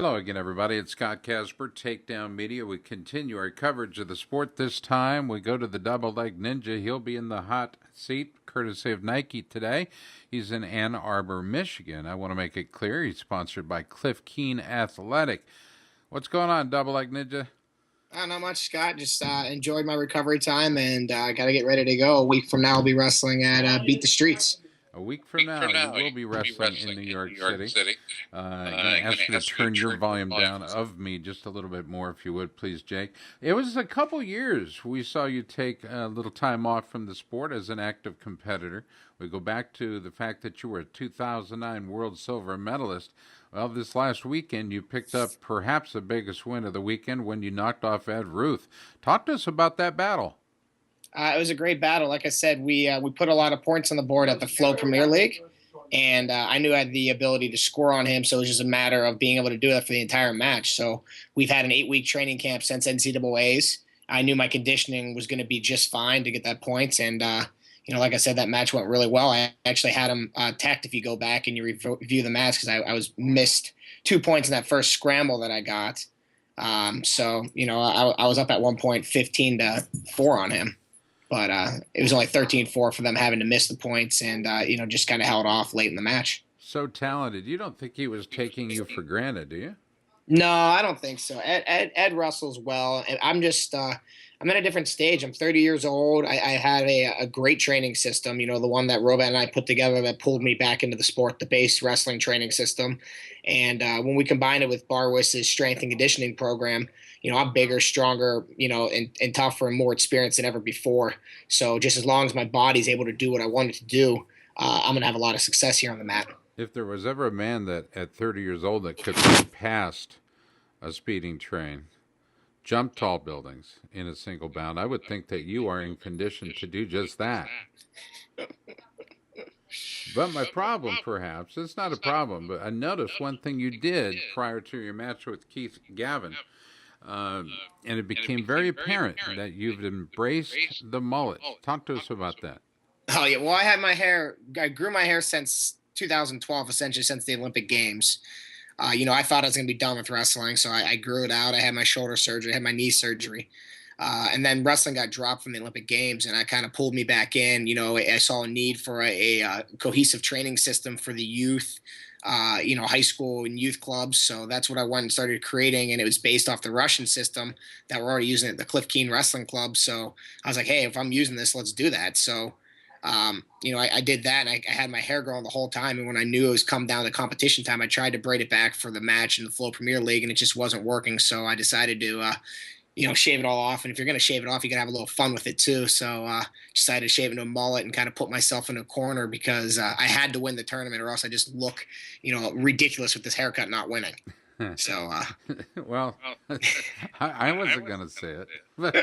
Hello again, everybody. It's Scott Casper, Takedown Media. We continue our coverage of the sport. This time we go to the double leg ninja. He'll be in the hot seat, courtesy of Nike today. He's in Ann Arbor, Michigan. I want to make it clear he's sponsored by Cliff Keen Athletic. What's going on, double leg ninja? Not much, Scott. Just enjoyed my recovery time and got to get ready to go. A week from now, I'll be wrestling at Beat the Streets. A week from now, you will be wrestling in New York City. I'm going to ask you to turn your volume down of me just a little bit more, if you would, please, Jake. It was a couple years we saw you take a little time off from the sport as an active competitor. We go back to the fact that you were a 2009 World Silver Medalist. Well, this last weekend, you picked up perhaps the biggest win of the weekend when you knocked off Ruth. Talk to us about that battle. It was a great battle. Like I said, we put a lot of points on the board at the Flow Premier League, and I knew I had the ability to score on him, so it was just a matter of being able to do that for the entire match. So we've had an 8-week training camp since NCAAs. I knew my conditioning was going to be just fine to get that points, and like I said, that match went really well. I actually had him tacked if you go back and you review the match because I was missed 2 points in that first scramble that I got. I was up at one point 15-4 on him. But it was only 13-4 for them having to miss the points and, just kind of held off late in the match. So talented. You don't think he was taking you for granted, do you? No, I don't think so. Ed wrestles well. And I'm just I'm at a different stage. I'm 30 years old. I had a great training system, the one that Robot and I put together that pulled me back into the sport, the base wrestling training system. And when we combine it with Barwis's strength and conditioning program, I'm bigger, stronger, and tougher and more experienced than ever before. So just as long as my body's able to do what I want it to do, I'm going to have a lot of success here on the mat. If there was ever a man that at 30 years old that could run past a speeding train, jump tall buildings in a single bound, I would think that you are in condition to do just that. But my problem, perhaps, it's not a problem, but I noticed one thing you did prior to your match with Keith Gavin. And it became very apparent that you've embraced the mullet. Talk to us about that. Oh, yeah. Well, I grew my hair since 2012, essentially since the Olympic Games. I thought I was going to be done with wrestling, so I grew it out. I had my shoulder surgery, I had my knee surgery. And then wrestling got dropped from the Olympic Games, and I kind of pulled me back in. I saw a need for a cohesive training system for the youth, high school and youth clubs. So that's what I went and started creating, and it was based off the Russian system that we're already using at the Cliff Keen Wrestling Club. So I was like, hey, if I'm using this, let's do that. So, I did that, and I had my hair growing the whole time. And when I knew it was come down to competition time, I tried to braid it back for the match in the Flow Premier League, and it just wasn't working. So I decided to shave it all off. And if you're going to shave it off, you got to have a little fun with it too. So decided to shave it into a mullet and kind of put myself in a corner because I had to win the tournament or else I just look, ridiculous with this haircut not winning. So, well, I wasn't going to say it, but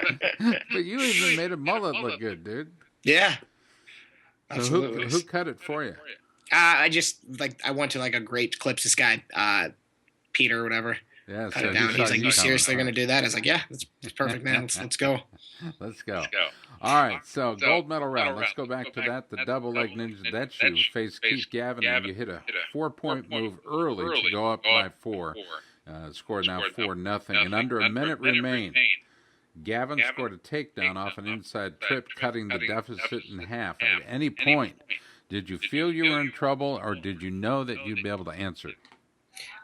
you even made a mullet look good, dude. Yeah. So who cut it for you? I went to a great clips. This guy, Peter or whatever. Yeah, cut it down. He's like, "You seriously going to do that?" I was like, "Yeah, that's perfect, man. Let's go." Let's go. All right, so gold medal round. Let's go back to that. The double leg ninja. That's you faced Keith Gavin, and you hit a 4-point move early to go up by 4. Scored now 4-0, and under a minute remained. Gavin scored a takedown off an inside trip, cutting the deficit in half. At any point, did you feel you were in trouble, or did you know that you'd be able to answer?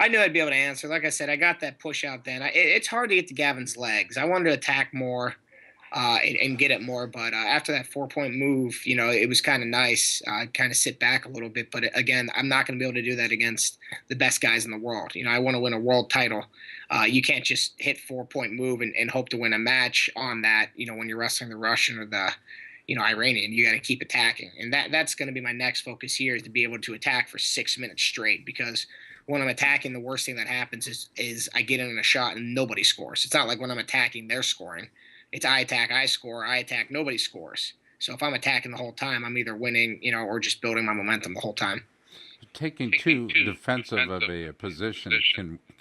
I knew I'd be able to answer. Like I said, I got that push out then. It's hard to get to Gavin's legs. I wanted to attack more and get it more. But after that 4-point move, it was kind of nice. Kind of sit back a little bit. But again, I'm not going to be able to do that against the best guys in the world. I want to win a world title. You can't just hit 4-point move and hope to win a match on that, when you're wrestling the Russian or the Iranian. You got to keep attacking. And that's going to be my next focus here, is to be able to attack for 6 minutes straight, because when I'm attacking, the worst thing that happens is I get in a shot and nobody scores. It's not like when I'm attacking, they're scoring. It's I attack, I score, I attack, nobody scores. So if I'm attacking the whole time, I'm either winning, or just building my momentum the whole time. Taking too defensive of a position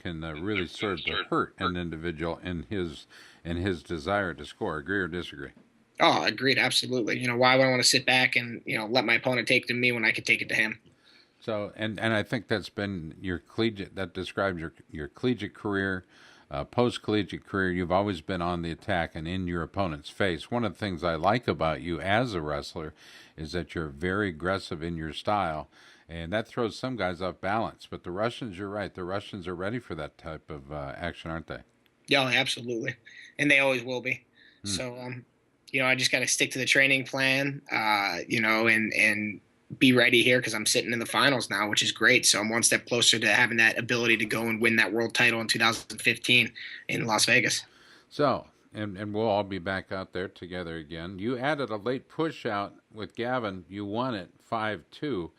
can really serve to hurt an individual in his desire to score. Agree or disagree? Oh, agreed, absolutely. Why would I want to sit back and let my opponent take it to me when I could take it to him? So, and I think that's been your collegiate, that describes your collegiate career, post-collegiate career. You've always been on the attack and in your opponent's face. One of the things I like about you as a wrestler is that you're very aggressive in your style, and that throws some guys off balance. But the Russians, you're right, the Russians are ready for that type of action, aren't they? Yeah, absolutely. And they always will be. So, I just got to stick to the training plan, and be ready here because I'm sitting in the finals now, which is great. So I'm one step closer to having that ability to go and win that world title in 2015 in Las Vegas. So, and we'll all be back out there together again. You added a late push out with Gavin. You won it 5-2,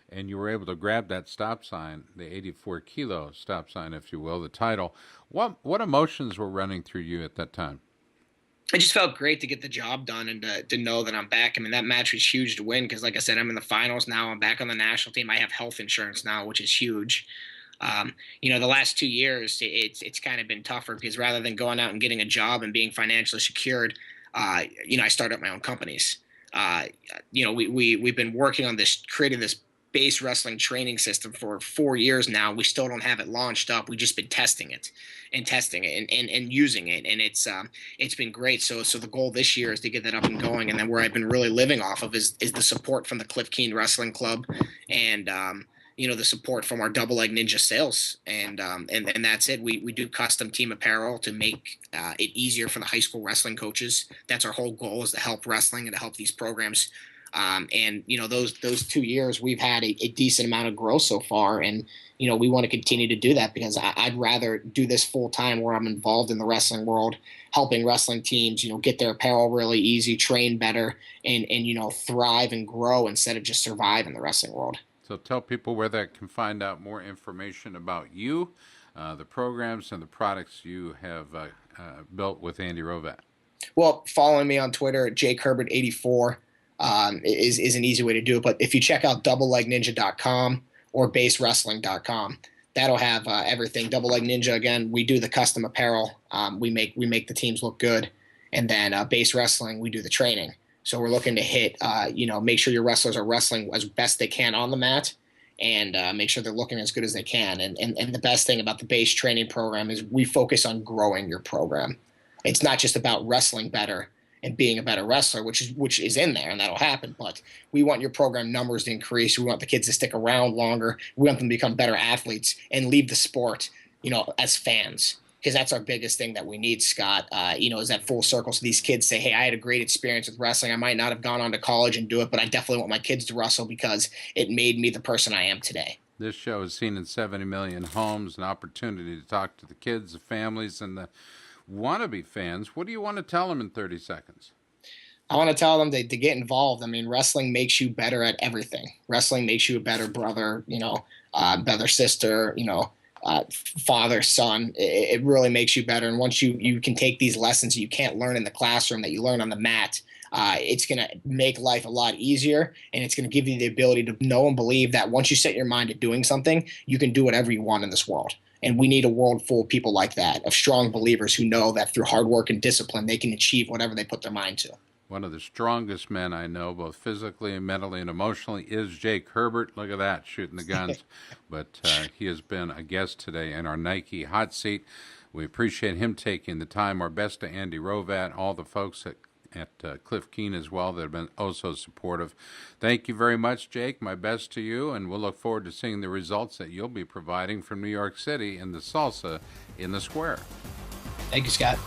and you were able to grab that stop sign, the 84-kilo stop sign, if you will, the title. What emotions were running through you at that time? It just felt great to get the job done and to know that I'm back. I mean, that match was huge to win because, like I said, I'm in the finals now. I'm back on the national team. I have health insurance now, which is huge. The last 2 years, it's kind of been tougher because rather than going out and getting a job and being financially secured, I started up my own companies. We've been working on creating this base wrestling training system for 4 years now. We still don't have it launched up. We've just been testing it and using it. And it's been great. So the goal this year is to get that up and going. And then where I've been really living off of is the support from the Cliff Keen Wrestling Club and, the support from our Double Leg Ninja sales. And that's it. We do custom team apparel to make it easier for the high school wrestling coaches. That's our whole goal, is to help wrestling and to help these programs. Those 2 years we've had a decent amount of growth so far. And, we want to continue to do that because I'd rather do this full time where I'm involved in the wrestling world, helping wrestling teams, get their apparel really easy, train better, and thrive and grow instead of just survive in the wrestling world. So tell people where they can find out more information about you, the programs and the products you have built with Andy Rovat. Well, following me on Twitter at Jake Herbert 84 is an easy way to do it. But if you check out doublelegninja.com or basewrestling.com, that'll have everything. Double Leg Ninja, again, we do the custom apparel. We make the teams look good. And then Base Wrestling, we do the training. So we're looking to hit, make sure your wrestlers are wrestling as best they can on the mat and make sure they're looking as good as they can. And the best thing about the base training program is we focus on growing your program. It's not just about wrestling better and being a better wrestler, which is in there, and that'll happen. But we want your program numbers to increase. We want the kids to stick around longer. We want them to become better athletes and leave the sport, as fans. Because that's our biggest thing that we need, Scott, is that full circle. So these kids say, hey, I had a great experience with wrestling. I might not have gone on to college and do it, but I definitely want my kids to wrestle because it made me the person I am today. This show is seen in 70 million homes, an opportunity to talk to the kids, the families, and the wannabe fans. What do you want to tell them in 30 seconds? I want to tell them to get involved. I mean, wrestling makes you better at everything. Wrestling makes you a better brother, better sister, father, son. It really makes you better. And once you can take these lessons you can't learn in the classroom that you learn on the mat, it's going to make life a lot easier, and it's going to give you the ability to know and believe that once you set your mind to doing something, you can do whatever you want in this world. And we need a world full of people like that, of strong believers who know that through hard work and discipline, they can achieve whatever they put their mind to. One of the strongest men I know, both physically and mentally and emotionally, is Jake Herbert. Look at that, shooting the guns. But he has been a guest today in our Nike hot seat. We appreciate him taking the time. Our best to Andy Rovat, all the folks at Cliff Keen as well that have been oh so supportive. Thank you very much, Jake. My best to you, and we'll look forward to seeing the results that you'll be providing from New York City in the Salsa in the Square. Thank you, Scott.